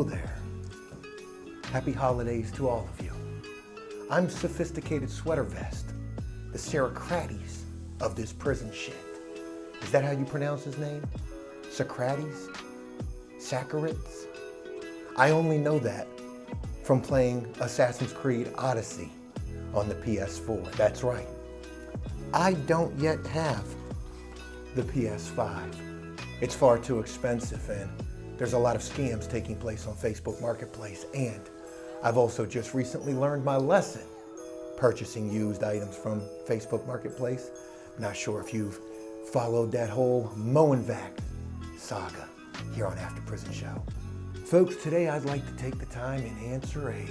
Hello there. Happy holidays to all of you. I'm Sophisticated Sweater Vest, the Socrates of this prison shit. Is that how you pronounce his name? Socrates? Saccharids? I only know that from playing Assassin's Creed Odyssey on the PS4. That's right. I don't yet have the PS5. It's far too expensive, and there's a lot of scams taking place on Facebook Marketplace, and I've also just recently learned my lesson purchasing used items from Facebook Marketplace. I'm not sure if you've followed that whole Moenvac saga here on After Prison Show. Folks, today I'd like to take the time and answer a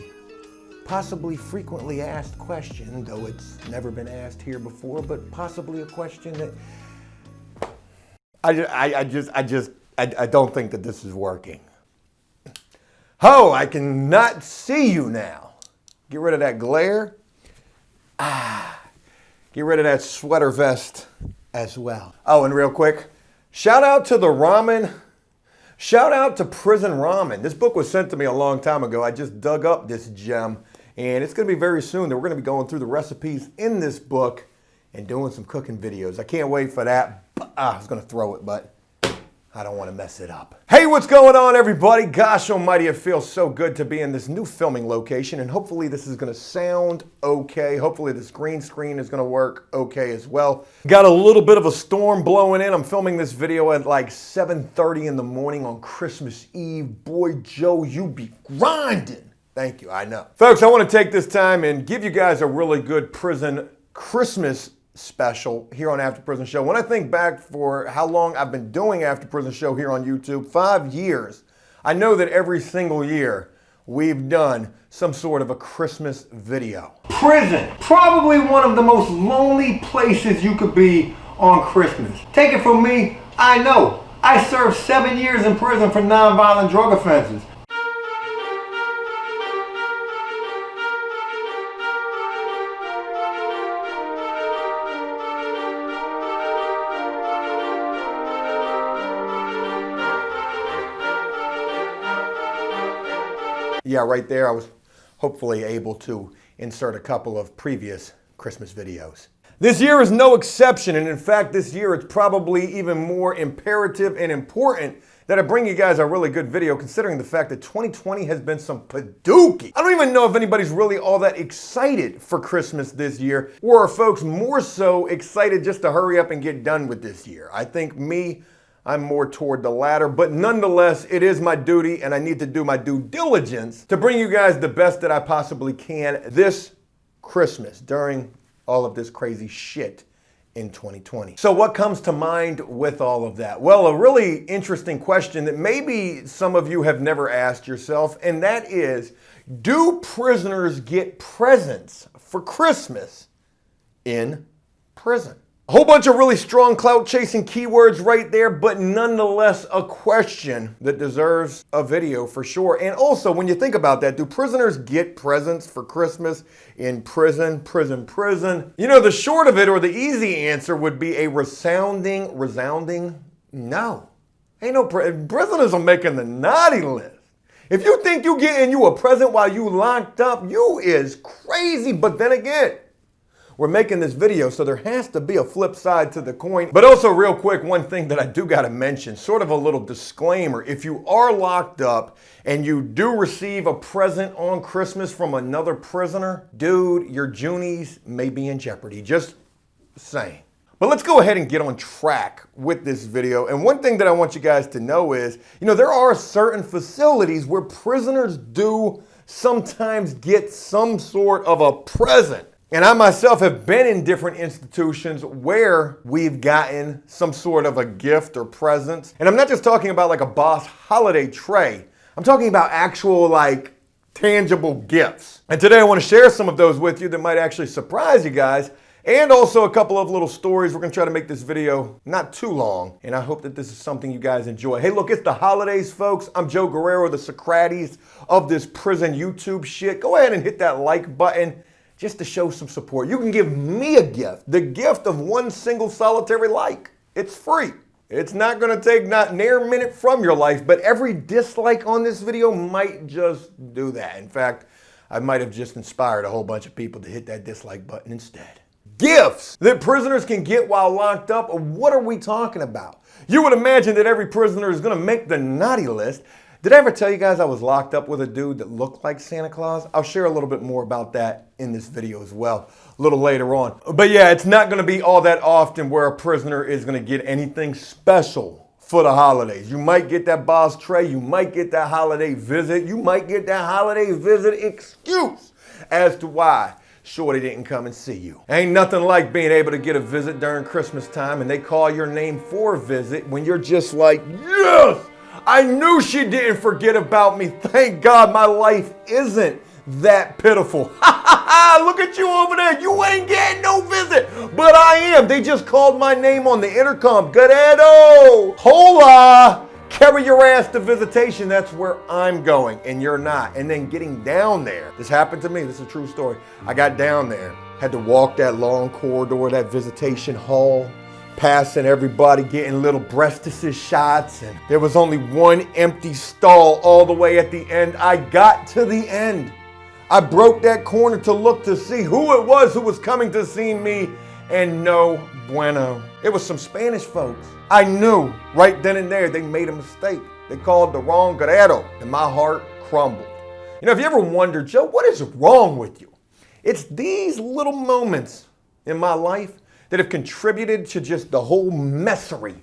possibly frequently asked question, though it's never been asked here before, but possibly a question that I don't think that this is working. Ho, I cannot see you now. Get rid of that glare. Get rid of that sweater vest as well. Oh, and real quick, shout out to the ramen. Shout out to Prison Ramen. This book was sent to me a long time ago. I just dug up this gem, and it's gonna be very soon that we're gonna be going through the recipes in this book and doing some cooking videos. I can't wait for that. I was gonna throw it, but I don't want to mess it up. Hey, what's going on, everybody? Gosh almighty, it feels so good to be in this new filming location, and hopefully this is going to sound okay. Hopefully this green screen is going to work okay as well. Got a little bit of a storm blowing in. I'm filming this video at like 7:30 in the morning on Christmas Eve. Boy, Joe, you be grinding. Thank you, I know. Folks, I want to take this time and give you guys a really good prison Christmas special here on After Prison Show. When I think back for how long I've been doing After Prison Show here on YouTube, 5 years, I know that every single year we've done some sort of a Christmas video. Prison, probably one of the most lonely places you could be on Christmas. Take it from me, I know. I served 7 years in prison for nonviolent drug offenses. Yeah, right there, I was hopefully able to insert a couple of previous Christmas videos. This year is no exception, and in fact, this year it's probably even more imperative and important that I bring you guys a really good video, considering the fact that 2020 has been some padookie. I don't even know if anybody's really all that excited for Christmas this year, or are folks more so excited just to hurry up and get done with this year. I think I'm more toward the latter, but nonetheless, it is my duty and I need to do my due diligence to bring you guys the best that I possibly can this Christmas during all of this crazy shit in 2020. So what comes to mind with all of that? Well, a really interesting question that maybe some of you have never asked yourself, and that is, do prisoners get presents for Christmas in prison? A whole bunch of really strong clout-chasing keywords right there, but nonetheless a question that deserves a video for sure. And also, when you think about that, do prisoners get presents for Christmas in prison? You know, the short of it, or the easy answer, would be a resounding no. Ain't no prisoners are making the naughty list. If you think you getting you a present while you locked up, you is crazy. But then again, we're making this video, so there has to be a flip side to the coin. But also, real quick, one thing that I do gotta mention, sort of a little disclaimer. If you are locked up and you do receive a present on Christmas from another prisoner, dude, your Junies may be in jeopardy. Just saying. But let's go ahead and get on track with this video. And one thing that I want you guys to know is, you know, there are certain facilities where prisoners do sometimes get some sort of a present. And I myself have been in different institutions where we've gotten some sort of a gift or present. And I'm not just talking about like a Boss holiday tray. I'm talking about actual like tangible gifts. And today I want to share some of those with you that might actually surprise you guys. And also a couple of little stories. We're going to try to make this video not too long. And I hope that this is something you guys enjoy. Hey, look, it's the holidays, folks. I'm Joe Guerrero, the Socrates of this prison YouTube shit. Go ahead and hit that like button, just to show some support. You can give me a gift, the gift of one single solitary like. It's free. It's not going to take not near a minute from your life, but every dislike on this video might just do that. In fact, I might have just inspired a whole bunch of people to hit that dislike button instead. Gifts that prisoners can get while locked up. What are we talking about? You would imagine that every prisoner is going to make the naughty list. Did I ever tell you guys I was locked up with a dude that looked like Santa Claus? I'll share a little bit more about that in this video as well, a little later on. But yeah, it's not going to be all that often where a prisoner is going to get anything special for the holidays. You might get that boss tray, you might get that holiday visit, you might get that holiday visit excuse as to why Shorty didn't come and see you. Ain't nothing like being able to get a visit during Christmas time and they call your name for a visit when you're just like, yes! I knew she didn't forget about me. Thank God my life isn't that pitiful. Look at you over there. You ain't getting no visit, but I am. They just called my name on the intercom. Guerrero, hola. Carry your ass to visitation. That's where I'm going and you're not. And then getting down there. This happened to me. This is a true story. I got down there, had to walk that long corridor, that visitation hall, passing everybody, getting little breasticid shots, and there was only one empty stall all the way at the end. I got to the end. I broke that corner to look to see who it was who was coming to see me, and no bueno. It was some Spanish folks. I knew right then and there they made a mistake. They called the wrong Guerrero, and my heart crumbled. You know, if you ever wondered, Joe, what is wrong with you? It's these little moments in my life that have contributed to just the whole messery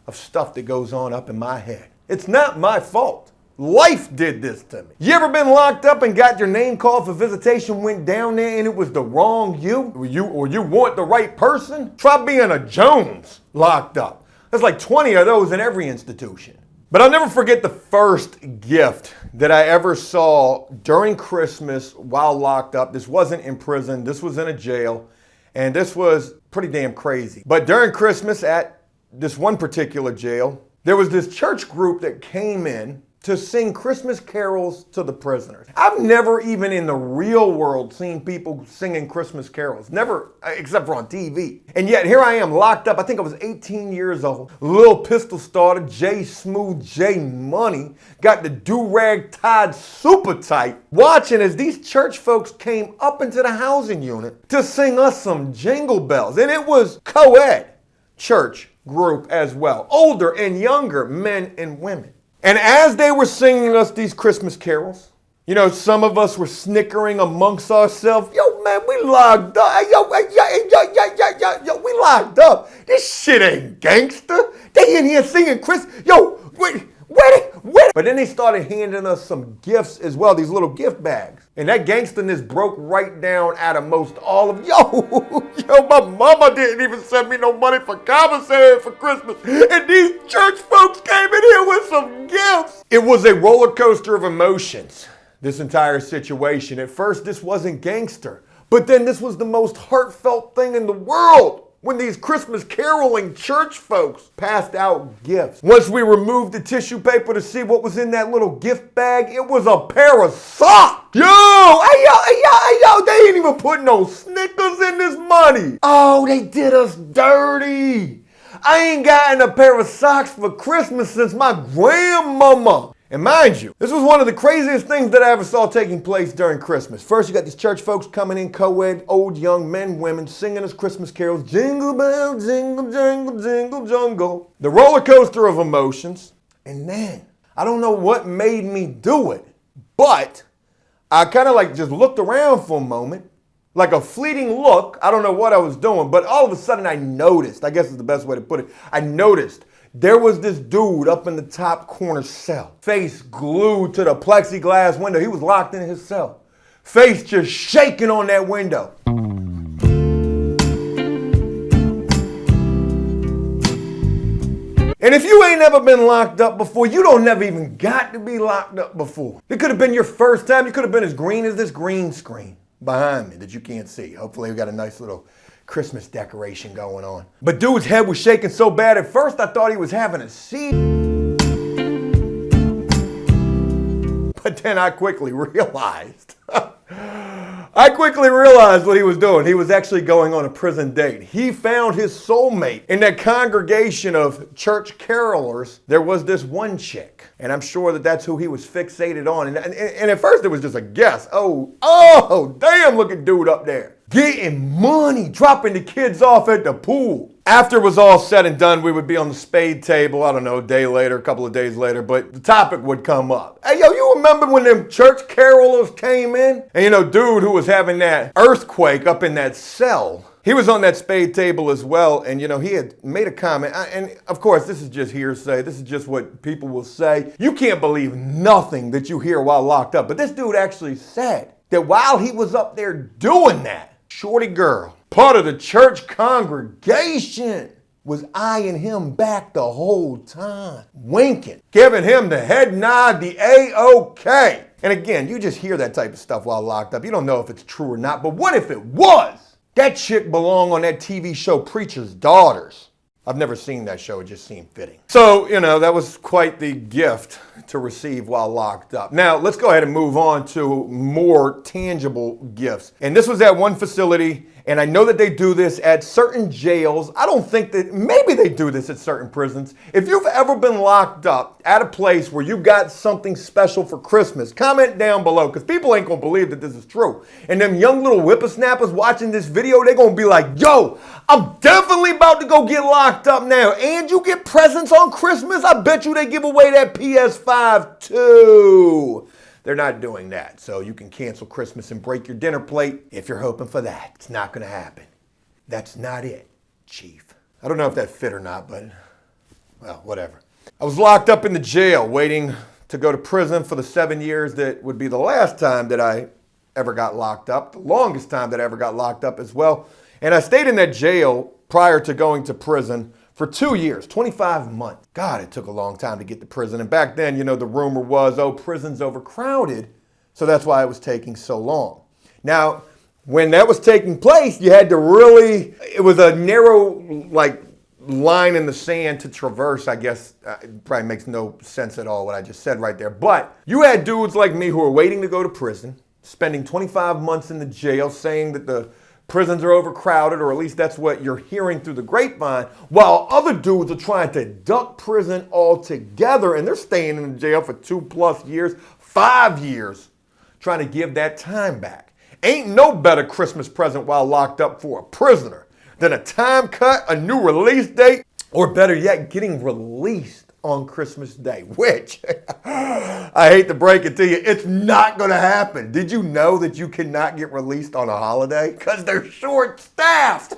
of stuff that goes on up in my head. It's not my fault. Life did this to me. You ever been locked up and got your name called for visitation, went down there and it was the wrong you? Or you weren't the right person? Try being a Jones locked up. There's like 20 of those in every institution. But I'll never forget the first gift that I ever saw during Christmas while locked up. This wasn't in prison, this was in a jail. And this was pretty damn crazy. But during Christmas at this one particular jail, there was this church group that came in to sing Christmas carols to the prisoners. I've never even in the real world seen people singing Christmas carols. Never, except for on TV. And yet here I am locked up. I think I was 18 years old. Little pistol starter, J Smooth, J Money. Got the do-rag tied super tight. Watching as these church folks came up into the housing unit to sing us some jingle bells. And it was co-ed church group as well. Older and younger men and women. And as they were singing us these Christmas carols, you know, some of us were snickering amongst ourselves. Yo, man, we locked up. Yo, we locked up. This shit ain't gangster. They in here singing wait. But then they started handing us some gifts as well, these little gift bags. And that gangsterness broke right down out of most all of, my mama didn't even send me no money for commissary for Christmas. And these church folks came in here with some gifts. It was a roller coaster of emotions, this entire situation. At first, this wasn't gangster, but then this was the most heartfelt thing in the world. When these Christmas caroling church folks passed out gifts. Once we removed the tissue paper to see what was in that little gift bag, it was a pair of socks. Yo, they ain't even put no Snickers in this money. Oh, they did us dirty. I ain't gotten a pair of socks for Christmas since my grandmama. And mind you, this was one of the craziest things that I ever saw taking place during Christmas. First, you got these church folks coming in, co-ed, old, young, men, women, singing us Christmas carols. Jingle bell, jingle, jingle, jingle, jungle. The roller coaster of emotions. And then, I don't know what made me do it, but I kind of like just looked around for a moment, like a fleeting look. I don't know what I was doing, but all of a sudden I noticed, I guess is the best way to put it, I noticed there was this dude up in the top corner cell, face glued to the plexiglass window. He was locked in his cell, face just shaking on that window. And if you ain't never been locked up before, you don't never even got to be locked up before. It could have been your first time. You could have been as green as this green screen behind me that you can't see. Hopefully we got a nice little Christmas decoration going on. But dude's head was shaking so bad at first I thought he was having a seizure. But then I quickly realized, I quickly realized what he was doing. He was actually going on a prison date. He found his soulmate. In that congregation of church carolers, there was this one chick. And I'm sure that that's who he was fixated on. And at first it was just a guess. Oh, damn, look at dude up there. Getting money, dropping the kids off at the pool. After it was all said and done, we would be on the spade table, I don't know, a day later, a couple of days later, but the topic would come up. Hey, yo, you remember when them church carolers came in? And dude who was having that earthquake up in that cell, he was on that spade table as well, and he had made a comment, and of course this is just hearsay, this is just what people will say. You can't believe nothing that you hear while locked up, but this dude actually said that while he was up there doing that, shorty girl, part of the church congregation, was eyeing him back the whole time, winking, giving him the head nod, the A-OK. And again, you just hear that type of stuff while locked up. You don't know if it's true or not, but what if it was? That chick belonged on that TV show Preacher's Daughters. I've never seen that show, it just seemed fitting. So, that was quite the gift to receive while locked up. Now, let's go ahead and move on to more tangible gifts. And this was at one facility, and I know that they do this at certain jails. I don't think that, maybe they do this at certain prisons. If you've ever been locked up at a place where you got something special for Christmas, comment down below, because people ain't gonna believe that this is true. And them young little whippersnappers watching this video, they're gonna be like, yo, I'm definitely about to go get locked up now. And you get presents on Christmas? I bet you they give away that PS5 too. They're not doing that. So you can cancel Christmas and break your dinner plate if you're hoping for that. It's not going to happen. That's not it, Chief. I don't know if that fit or not, but, well, whatever. I was locked up in the jail waiting to go to prison for the 7 years that would be the last time that I ever got locked up, the longest time that I ever got locked up as well. And I stayed in that jail prior to going to prison for 2 years, 25 months. God, it took a long time to get to prison. And back then, the rumor was, prison's overcrowded. So that's why it was taking so long. Now, when that was taking place, you had to it was a narrow, line in the sand to traverse, I guess. It probably makes no sense at all what I just said right there. But you had dudes like me who were waiting to go to prison, spending 25 months in the jail, saying that the prisons are overcrowded, or at least that's what you're hearing through the grapevine, while other dudes are trying to duck prison altogether, and they're staying in the jail for 2+ years, 5 years, trying to give that time back. Ain't no better Christmas present while locked up for a prisoner than a time cut, a new release date, or better yet, getting released on Christmas Day, which, I hate to break it to you, it's not going to happen. Did you know that you cannot get released on a holiday? Because they're short-staffed.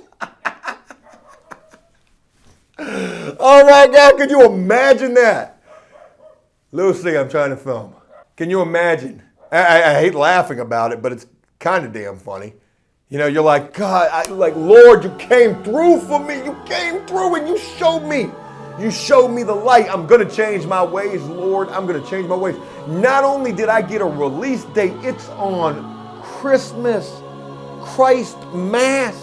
Oh my God, could you imagine that? Lucy, I'm trying to film. Can you imagine? I hate laughing about it, but it's kind of damn funny. You're like, God, Lord, you came through for me. You came through and you showed me. You showed me the light. I'm going to change my ways, Lord. I'm going to change my ways. Not only did I get a release date, it's on Christmas, Christ Mass.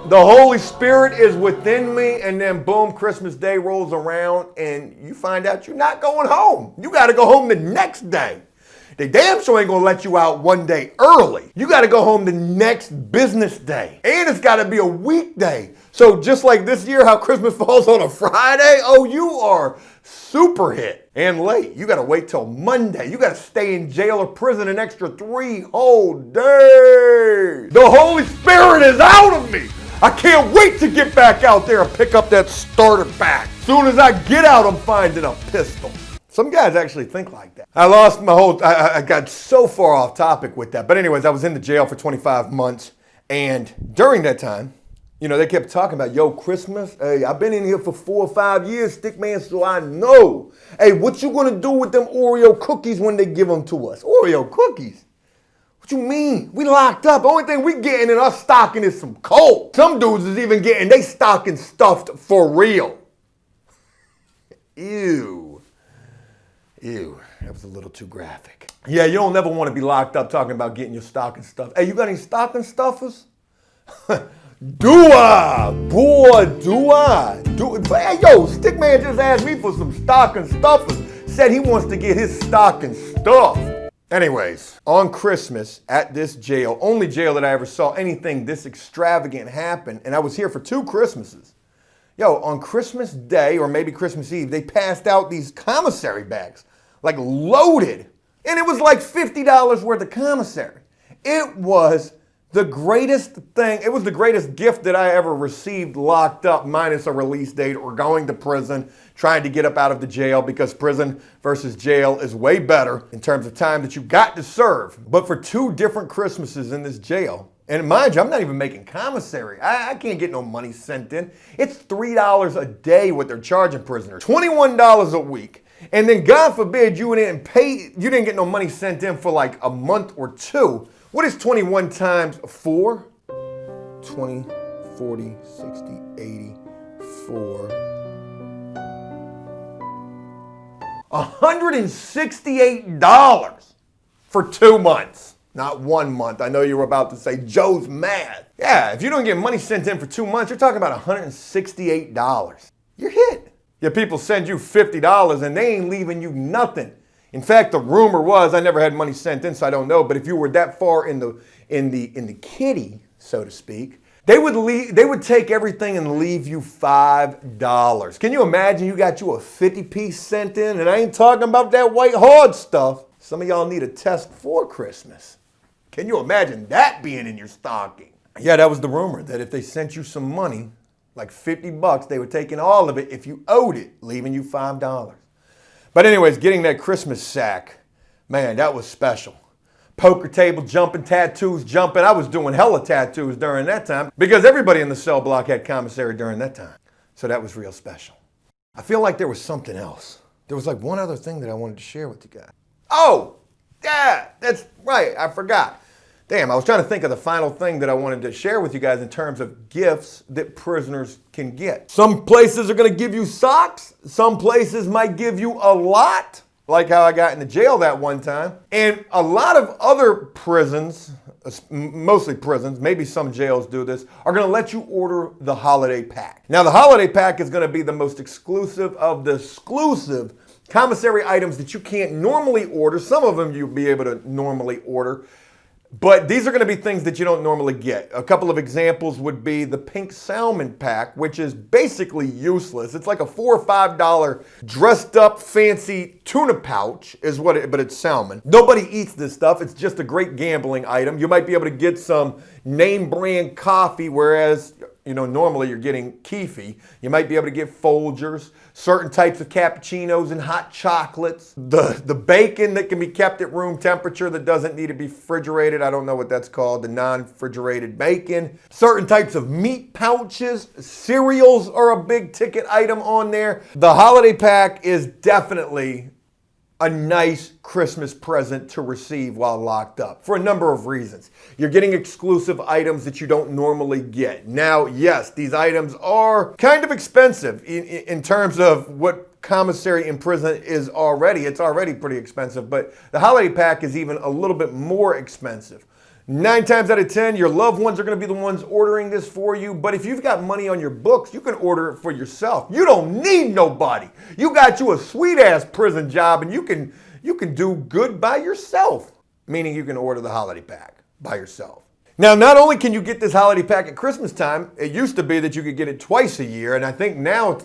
The Holy Spirit is within me, and then boom, Christmas Day rolls around, and you find out you're not going home. You got to go home the next day. They damn sure ain't going to let you out one day early. You got to go home the next business day. And it's got to be a weekday. So just like this year, how Christmas falls on a Friday, you are super hit and late. You got to wait till Monday. You got to stay in jail or prison an extra 3 whole days. The Holy Spirit is out of me. I can't wait to get back out there and pick up that starter pack. As soon as I get out, I'm finding a pistol. Some guys actually think like that. I got so far off topic with that. But anyways, I was in the jail for 25 months. And during that time, they kept talking about, yo, Christmas, hey, I've been in here for 4 or 5 years, Stickman, so I know. Hey, what you gonna do with them Oreo cookies when they give them to us? Oreo cookies? What you mean? We locked up. The only thing we getting in our stocking is some coal. Some dudes is even getting they stocking stuffed for real. Ew, that was a little too graphic. Yeah, you don't never want to be locked up talking about getting your stocking stuffed. Hey, you got any stocking stuffers? Do I? Boy, do I. Hey, yo, Stickman just asked me for some stocking stuffers. Said he wants to get his stocking stuffed. Anyways, on Christmas at this jail, only jail that I ever saw anything this extravagant happen, and I was here for 2 Christmases. Yo, on Christmas Day, or maybe Christmas Eve, they passed out these commissary bags, like loaded. And it was like $50 worth of commissary. It was the greatest thing. It was the greatest gift that I ever received locked up, minus a release date or going to prison, trying to get up out of the jail, because prison versus jail is way better in terms of time that you got to serve. But for 2 different Christmases in this jail, and mind you, I'm not even making commissary. I can't get no money sent in. It's $3 a day what they're charging prisoners, $21 a week. And then God forbid you didn't get no money sent in for like a month or 2. What is 21 times 4? 20, 40, 60, 80, 4. $168 for 2 months. Not 1 month. I know you were about to say Joe's mad. Yeah, if you don't get money sent in for 2 months, you're talking about $168. You're hit. Yeah, people send you $50 and they ain't leaving you nothing. In fact, the rumor was, I never had money sent in, so I don't know, but if you were that far in the kitty, so to speak, they would take everything and leave you $5. Can you imagine you got you a 50-piece sent in? And I ain't talking about that white hard stuff. Some of y'all need a test for Christmas. Can you imagine that being in your stocking? Yeah, that was the rumor, that if they sent you some money, like $50, they were taking all of it if you owed it, leaving you $5. But anyways, getting that Christmas sack, man, that was special. Poker table jumping, tattoos jumping. I was doing hella tattoos during that time because everybody in the cell block had commissary during that time. So that was real special. I feel like there was something else. There was like one other thing that I wanted to share with you guys. Oh, yeah, that's right. I forgot. Damn, I was trying to think of the final thing that I wanted to share with you guys in terms of gifts that prisoners can get. Some places are going to give you socks. Some places might give you a lot, like how I got in the jail that one time. And a lot of other prisons, mostly prisons, maybe some jails do this, are going to let you order the holiday pack. Now, the holiday pack is going to be the most exclusive of the exclusive commissary items that you can't normally order. Some of them you'll be able to normally order. But these are going to be things that you don't normally get. A couple of examples would be the pink salmon pack, which is basically useless. It's like a $4 or $5 dressed up fancy tuna pouch, but it's salmon. Nobody eats this stuff. It's just a great gambling item. You might be able to get some name brand coffee, whereas normally you're getting Keefy. You might be able to get Folgers, certain types of cappuccinos and hot chocolates, the bacon that can be kept at room temperature that doesn't need to be refrigerated. I don't know what that's called, the non-refrigerated bacon. Certain types of meat pouches, cereals are a big ticket item on there. The holiday pack is definitely a nice Christmas present to receive while locked up for a number of reasons. You're getting exclusive items that you don't normally get. Now, yes, these items are kind of expensive in terms of what commissary in prison is already. It's already pretty expensive, but the holiday pack is even a little bit more expensive. 9 times out of 10, your loved ones are going to be the ones ordering this for you. But if you've got money on your books, you can order it for yourself. You don't need nobody. You got you a sweet-ass prison job, and you can do good by yourself, meaning you can order the holiday pack by yourself. Now, not only can you get this holiday pack at Christmas time, it used to be that you could get it twice a year, and I think now,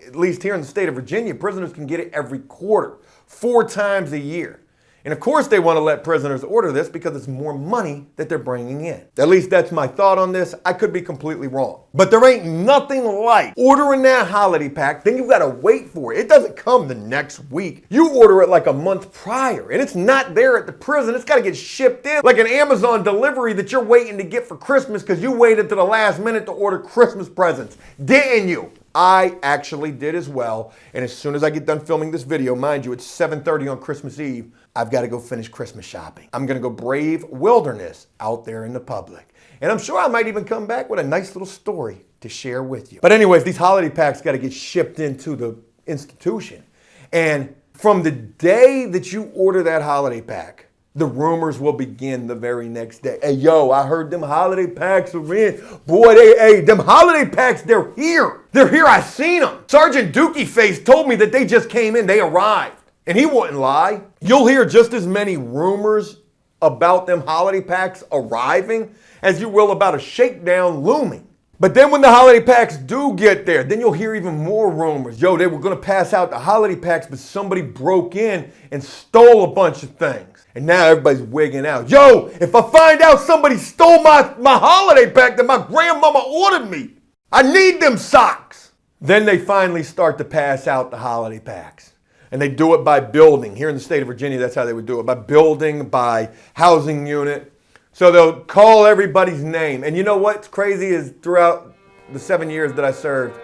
at least here in the state of Virginia, prisoners can get it every quarter, 4 times a year. And of course they want to let prisoners order this because it's more money that they're bringing in. At least that's my thought on this. I could be completely wrong. But there ain't nothing like ordering that holiday pack, then you got to wait for it. It doesn't come the next week. You order it like a month prior, and it's not there at the prison. It's got to get shipped in like an Amazon delivery that you're waiting to get for Christmas because you waited to the last minute to order Christmas presents. Didn't you? I actually did as well. And as soon as I get done filming this video, mind you, it's 7:30 on Christmas Eve, I've got to go finish Christmas shopping. I'm going to go brave wilderness out there in the public. And I'm sure I might even come back with a nice little story to share with you. But anyways, these holiday packs got to get shipped into the institution. And from the day that you order that holiday pack, the rumors will begin the very next day. Hey, yo, I heard them holiday packs are in. Boy, them holiday packs, they're here. They're here, I seen them. Sergeant Dookie Face told me that they just came in, they arrived. And he wouldn't lie. You'll hear just as many rumors about them holiday packs arriving as you will about a shakedown looming. But then when the holiday packs do get there, then you'll hear even more rumors. Yo, they were going to pass out the holiday packs, but somebody broke in and stole a bunch of things. And now everybody's wigging out. Yo, if I find out somebody stole my holiday pack that my grandmama ordered me, I need them socks. Then they finally start to pass out the holiday packs. And they do it by building. Here in the state of Virginia, that's how they would do it. By building, by housing unit. So they'll call everybody's name. And you know what's crazy is throughout the 7 years that I served,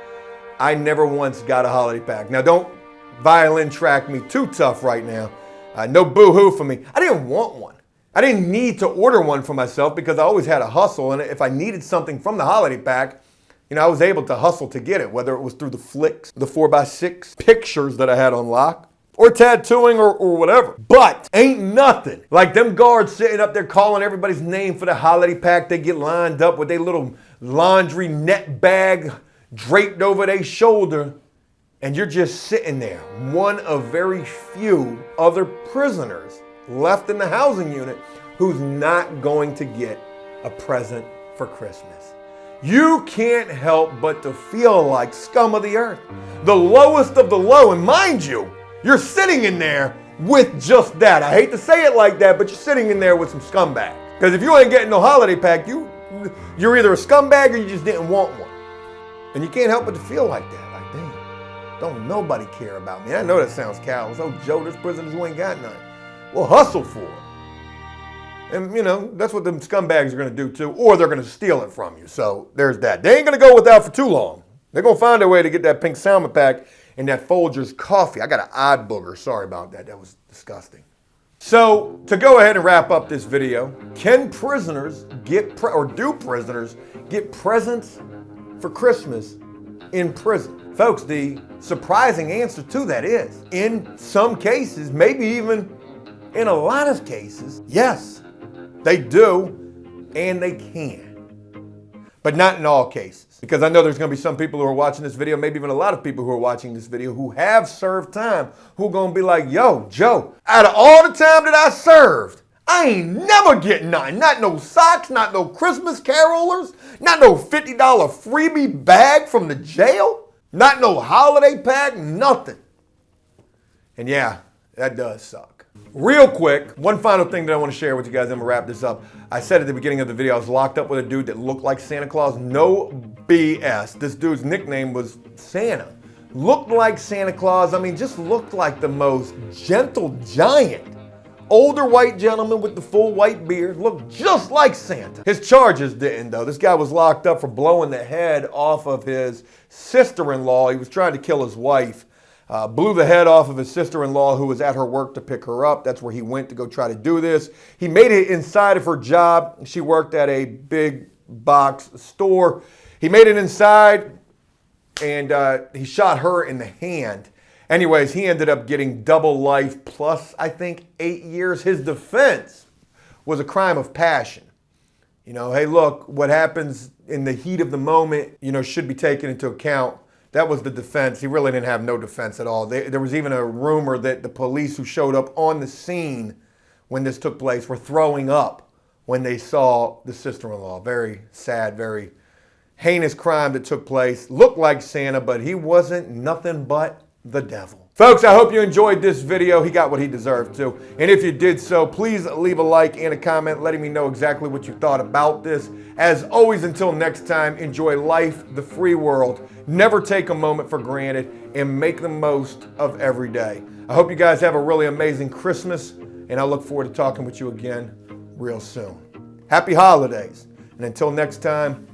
I never once got a holiday pack. Now don't violin track me too tough right now. No boo-hoo for me. I didn't want one. I didn't need to order one for myself because I always had a hustle. And if I needed something from the holiday pack, you know, I was able to hustle to get it, whether it was through the flicks, the 4x6 pictures that I had on lock, or tattooing or whatever. But ain't nothing like them guards sitting up there calling everybody's name for the holiday pack. They get lined up with their little laundry net bag draped over their shoulder. And you're just sitting there, one of very few other prisoners left in the housing unit who's not going to get a present for Christmas. You can't help but to feel like scum of the earth, the lowest of the low. And mind you, you're sitting in there with just that. I hate to say it like that, but you're sitting in there with some scumbags. Because if you ain't getting no holiday pack, you're either a scumbag or you just didn't want one. And you can't help but to feel like that. Like, dang, don't nobody care about me. I know that sounds callous. Oh, Joe, there's prisoners who ain't got none. Well, hustle for it. And, you know, that's what them scumbags are going to do too, or they're going to steal it from you. So there's that. They ain't going to go without for too long. They're going to find a way to get that pink salmon pack and that Folgers coffee. I got an odd booger. Sorry about that. That was disgusting. So to go ahead and wrap up this video, can prisoners do prisoners get presents for Christmas in prison? Folks, the surprising answer to that is, in some cases, maybe even in a lot of cases, yes. They do, and they can. But not in all cases. Because I know there's going to be some people who are watching this video, maybe even a lot of people who are watching this video who have served time, who are going to be like, yo, Joe, out of all the time that I served, I ain't never getting nothing. Not no socks, not no Christmas carolers, not no $50 freebie bag from the jail, not no holiday pack, nothing. And yeah, that does suck. Real quick, one final thing that I want to share with you guys, and I'm going to wrap this up. I said at the beginning of the video, I was locked up with a dude that looked like Santa Claus. No BS. This dude's nickname was Santa. Looked like Santa Claus. I mean, just looked like the most gentle giant. Older white gentleman with the full white beard. Looked just like Santa. His charges didn't, though. This guy was locked up for blowing the head off of his sister-in-law. He was trying to kill his wife. Blew the head off of his sister-in-law who was at her work to pick her up. That's where he went to go try to do this. He made it inside of her job. She worked at a big box store. He made it inside and he shot her in the hand. Anyways, he ended up getting double life plus, I think, 8 years. His defense was a crime of passion. You know, hey, look, what happens in the heat of the moment, you know, should be taken into account. That was the defense. He really didn't have no defense at all. There was even a rumor that the police who showed up on the scene when this took place were throwing up when they saw the sister-in-law. Very sad, very heinous crime that took place. Looked like Santa, but he wasn't nothing but the devil. Folks, I hope you enjoyed this video. He got what he deserved to. And if you did so, please leave a like and a comment letting me know exactly what you thought about this. As always, until next time, enjoy life, the free world. Never take a moment for granted and make the most of every day. I hope you guys have a really amazing Christmas, and I look forward to talking with you again real soon. Happy holidays. And until next time,